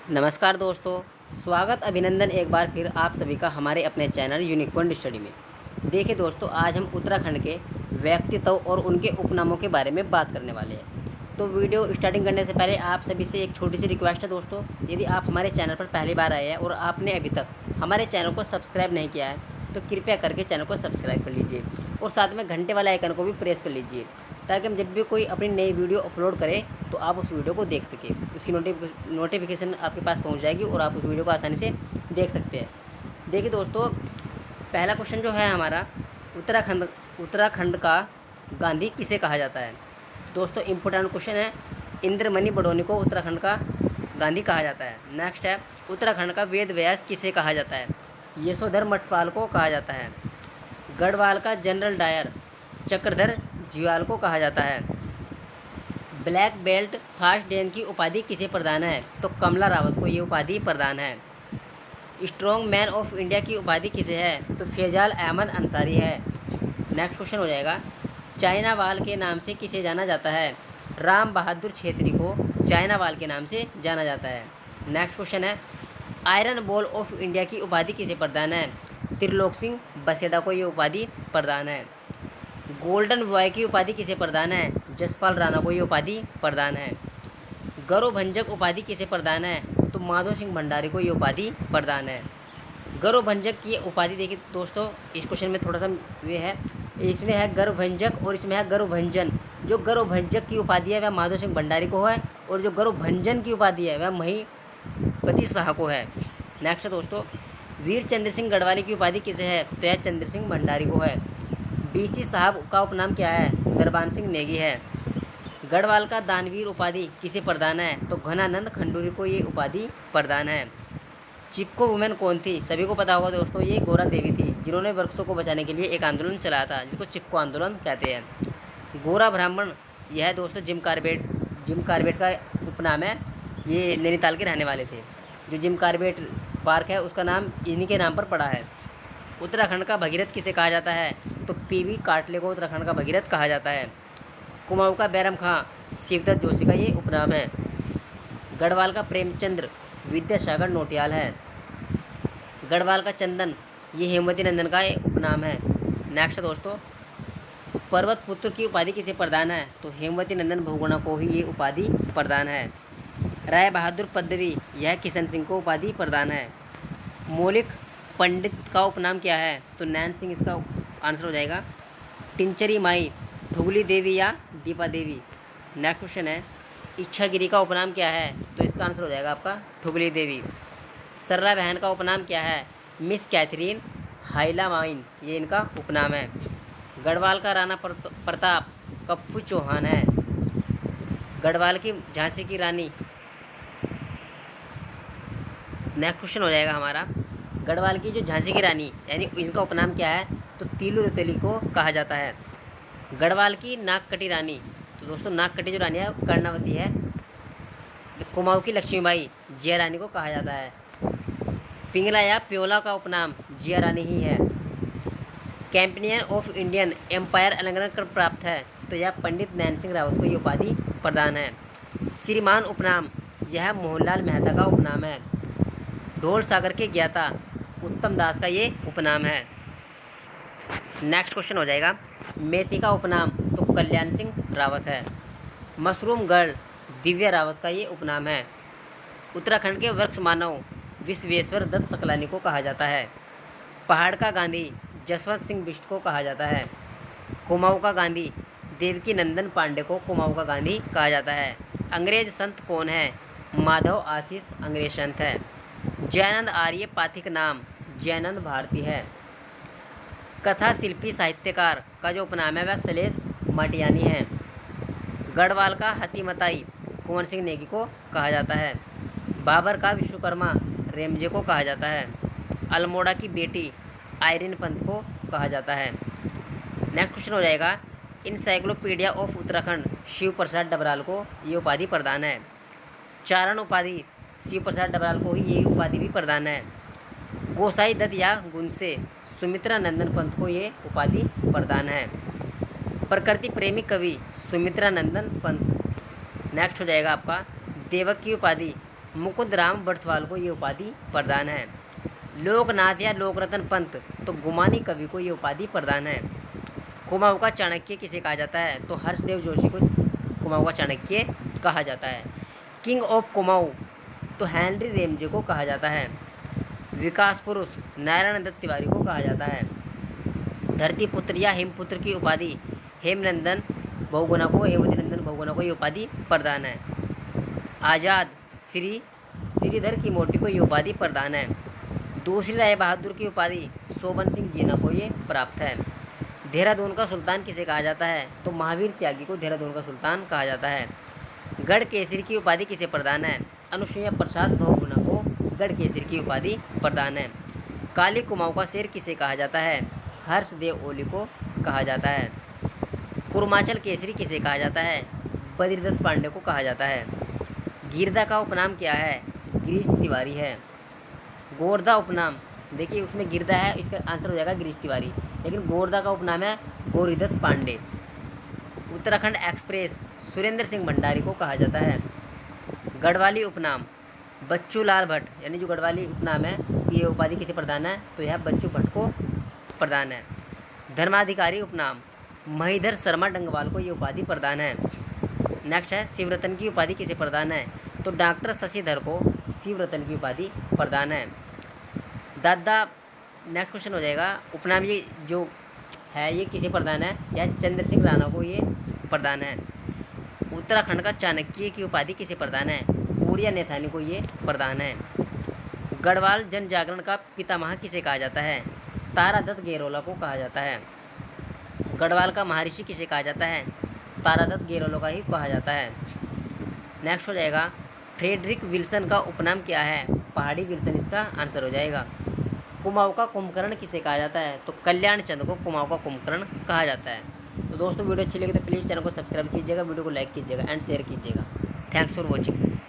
नमस्कार दोस्तों, स्वागत अभिनंदन एक बार फिर आप सभी का हमारे अपने चैनल यूनिक पॉइंट स्टडी में। देखिए दोस्तों, आज हम उत्तराखंड के व्यक्तित्व और उनके उपनामों के बारे में बात करने वाले हैं। तो वीडियो स्टार्टिंग करने से पहले आप सभी से एक छोटी सी रिक्वेस्ट है दोस्तों, यदि आप हमारे चैनल पर पहली बार आए हैं और आपने अभी तक हमारे चैनल को सब्सक्राइब नहीं किया है तो कृपया करके चैनल को सब्सक्राइब कर लीजिए और साथ में घंटे वाले आइकन को भी प्रेस कर लीजिए, ताकि हम जब भी कोई अपनी नई वीडियो अपलोड करें तो आप उस वीडियो को देख सकें। उसकी नोटिफिकेशन आपके पास पहुंच जाएगी और आप उस वीडियो को आसानी से देख सकते हैं। देखिए दोस्तों, पहला क्वेश्चन जो है हमारा, उत्तराखंड का गांधी किसे कहा जाता है। दोस्तों इम्पोर्टेंट क्वेश्चन है। इंद्रमणि बडोनी को उत्तराखंड का गांधी कहा जाता है। नेक्स्ट है, उत्तराखंड का वेद व्यास किसे कहा जाता है। यशोधर मठपाल को कहा जाता है। गढ़वाल का जनरल डायर चक्रधर जुयाल को कहा जाता है। ब्लैक बेल्ट फास्ट डैन की उपाधि किसे प्रदान है, तो कमला रावत को ये उपाधि प्रदान है। स्ट्रॉन्ग मैन ऑफ इंडिया की उपाधि किसे है, तो फैजाल अहमद अंसारी है। नेक्स्ट क्वेश्चन हो जाएगा, चाइना वाल के नाम से किसे जाना जाता है। राम बहादुर छेत्री को चाइना वाल के नाम से जाना जाता है। नेक्स्ट क्वेश्चन है, आयरन बॉल ऑफ इंडिया की उपाधि किसे प्रदान है। त्रिलोक सिंह बसेडा को ये उपाधि प्रदान है। गोल्डन बॉय की उपाधि किसे प्रदान है, जसपाल राणा को ये उपाधि प्रदान है। गौरवभंजक उपाधि किसे प्रदान है, तो माधव सिंह भंडारी को ये उपाधि प्रदान है। गौरवभंजक की उपाधि देखिए दोस्तों, इस क्वेश्चन में थोड़ा सा वे है, इसमें है गौरवभंजक और इसमें है गौरवभंजन। जो गौरवभंजक की उपाधि है वह माधव सिंह भंडारी को है और जो गौरवभंजन की उपाधि है वह महीपति शाह को है। नेक्स्ट दोस्तों, वीर चंद्र सिंह गढ़वाली की उपाधि किसे है, तो यह चंद्र सिंह भंडारी को है। बीसी साहब का उपनाम क्या है, दरबान सिंह नेगी है। गढ़वाल का दानवीर उपाधि किसे प्रदान है, तो घनानंद खंडूरी को ये उपाधि प्रदान है। चिपको वुमेन कौन थी, सभी को पता होगा दोस्तों, ये गौरा देवी थी, जिन्होंने वृक्षों को बचाने के लिए एक आंदोलन चलाया था जिसको चिपको आंदोलन कहते हैं। गोरा ब्राह्मण, यह है दोस्तों जिम कार्बेट का उपनाम है। ये नैनीताल के रहने वाले थे। जो जिम कार्बेट पार्क है उसका नाम इन्हीं के नाम पर पड़ा है। उत्तराखंड का भगीरथ किसे कहा जाता है, तो पीवी काटले को उत्तराखंड का भगीरथ कहा जाता है। कुमाऊं का बैरम खां शिवदत्त जोशी का ये उपनाम है। गढ़वाल का प्रेमचंद्र विद्यासागर नोटियाल है। गढ़वाल का चंदन, ये हेमवती नंदन का ये उपनाम है। नेक्स्ट दोस्तों, पर्वत पुत्र की उपाधि किसे प्रदान है, तो हेमवती नंदन बहुगुणा को ही ये उपाधि प्रदान है। राय बहादुर पदवी, यह किशन सिंह को उपाधि प्रदान है। मौलिक पंडित का उपनाम क्या है, तो नैन सिंह इसका आंसर हो जाएगा। टिंचरी माई, ठुगली देवी या दीपा देवी। नेक्स्ट क्वेश्चन है, इच्छागिरी का उपनाम क्या है, तो इसका आंसर हो जाएगा आपका ठुगली देवी। सर्रा बहन का उपनाम क्या है, मिस कैथरीन हाइला माइन, ये इनका उपनाम है। गढ़वाल का राणा प्रताप कप्पू चौहान है। गढ़वाल की झांसी की रानी, नेक्स्ट क्वेश्चन हो जाएगा हमारा, गढ़वाल की जो झांसी की रानी यानी इनका उपनाम क्या है, तो तीलू रतौली को कहा जाता है। गढ़वाल की नागकटी रानी, तो दोस्तों नागकटी जो रानी है वो कर्णावती है। कुमाऊं की लक्ष्मीबाई जिया रानी को कहा जाता है। पिंगला या प्योला का उपनाम जिया रानी ही है। कैंपेनियन ऑफ इंडियन एम्पायर अलंकरण प्राप्त है, तो यह पंडित नैन सिंह रावत को ये उपाधि प्रदान है। श्रीमान उपनाम, यह मोहनलाल मेहता का उपनाम है। ढोल सागर के ज्ञाता उत्तम दास का ये उपनाम है। नेक्स्ट क्वेश्चन हो जाएगा, मेती का उपनाम, तो कल्याण सिंह रावत है। मशरूम गर्ल दिव्या रावत का ये उपनाम है। उत्तराखंड के वृक्ष मानव विश्वेश्वर दत्त सकलानी को कहा जाता है। पहाड़ का गांधी जसवंत सिंह बिष्ट को कहा जाता है। कुमाऊं का गांधी देवकी नंदन पांडे को कुमाऊं का गांधी कहा जाता है। अंग्रेज संत कौन है, माधव आशीष अंग्रेज संत है। जयानंद आर्य पाथिक नाम जयानंद भारती है। कथा शिल्पी साहित्यकार का जो उपनाम है वह सलेश माटियानी है। गढ़वाल का हतीमताई कुंवर सिंह नेगी को कहा जाता है। बाबर का विश्वकर्मा रेमजे को कहा जाता है। अल्मोड़ा की बेटी आयरिन पंत को कहा जाता है। नेक्स्ट क्वेश्चन हो जाएगा, इंसाइक्लोपीडिया ऑफ उत्तराखंड शिव प्रसाद डबराल को ये उपाधि प्रदान है। चारण उपाधि शिव प्रसाद डबराल को ही ये उपाधि भी प्रदान है। गोसाई दत्त या गुनसे सुमित्रा नंदन पंत को ये उपाधि प्रदान है। प्रकृति प्रेमी कवि सुमित्रा नंदन पंत। नेक्स्ट हो जाएगा आपका, देवक की उपाधि मुकुंद राम बरथवाल को ये उपाधि प्रदान है। लोकनाथ या लोकरत्न पंत तो गुमानी कवि को ये उपाधि प्रदान है। कुमाऊँ का चाणक्य किसे कहा जाता है? तो हर्षदेव जोशी को कुमाऊँ का चाणक्य कहा जाता है। किंग ऑफ कुमाऊँ तो हेनरी रेमजे को कहा जाता है। विकास पुरुष नारायण दत्त तिवारी को कहा जाता है। धरती पुत्र या हेमपुत्र की उपाधि हेमनंदन बहुगुणा को, हेमवती नंदन बहुगुणा को ये उपाधि प्रदान है। आज़ाद श्रीधर की मोटी को ये उपाधि प्रदान है। दूसरी राय बहादुर की उपाधि शोभन सिंह जीना को ये प्राप्त है। देहरादून का सुल्तान किसे कहा जाता है? तो महावीर त्यागी को देहरादून का सुल्तान कहा जाता है। गढ़ केसरी की उपाधि किसे प्रदान है? अनुसुईया प्रसाद बहुगुणा को गढ़ केसरी की उपाधि प्रदान है। काली कुमाऊँ का शेर किसे कहा जाता है? हर्षदेव ओली को कहा जाता है। कुर्माचल केसरी किसे कहा जाता है? बद्रीदत्त पांडे को कहा जाता है। गिरदा का उपनाम क्या है? गिरीश तिवारी है। गोरदा उपनाम, देखिए उसमें गिरदा है, इसका आंसर हो जाएगा गिरीश तिवारी, लेकिन गोरदा का उपनाम है गौरीदत्त पांडे। उत्तराखंड एक्सप्रेस सुरेंद्र सिंह भंडारी को कहा जाता है। गढ़वाली उपनाम बच्चू लाल भट्ट, यानी जो गढ़वाली उपनाम है ये उपाधि किसे प्रदान है? तो यह बच्चू भट्ट को प्रदान है। धर्माधिकारी उपनाम महीधर शर्मा डंगवाल को ये उपाधि प्रदान है। नेक्स्ट है शिवरतन की उपाधि किसे प्रदान है? तो डॉक्टर शशिधर को शिवरतन की उपाधि प्रदान है। दादा, नेक्स्ट क्वेश्चन हो जाएगा, उपनाम ये जो है ये किसे प्रदान है? यह चंद्र सिंह राणा को ये प्रदान है। उत्तराखंड का चाणक्य की उपाधि किसे प्रदान है? पूरिया नेथानी को ये प्रदान है। गढ़वाल जन जागरण का पितामह किसे कहा जाता है? तारादत्त गेरोला को कहा जाता है। गढ़वाल का महर्षि किसे कहा जाता है? तारादत्त गेरोला का ही कहा जाता है। नेक्स्ट हो जाएगा फ्रेडरिक विल्सन का उपनाम क्या है? पहाड़ी विल्सन इसका आंसर हो जाएगा। कुमाऊँ का कुंभकर्ण किसे कहा जाता है? तो कल्याण चंद को कुमाऊँ का कुंभकर्ण कहा जाता है। तो दोस्तों वीडियो अच्छी लगी तो प्लीज़ चैनल को सब्सक्राइब कीजिएगा, वीडियो को लाइक कीजिएगा एंड शेयर कीजिएगा। Thanks for watching.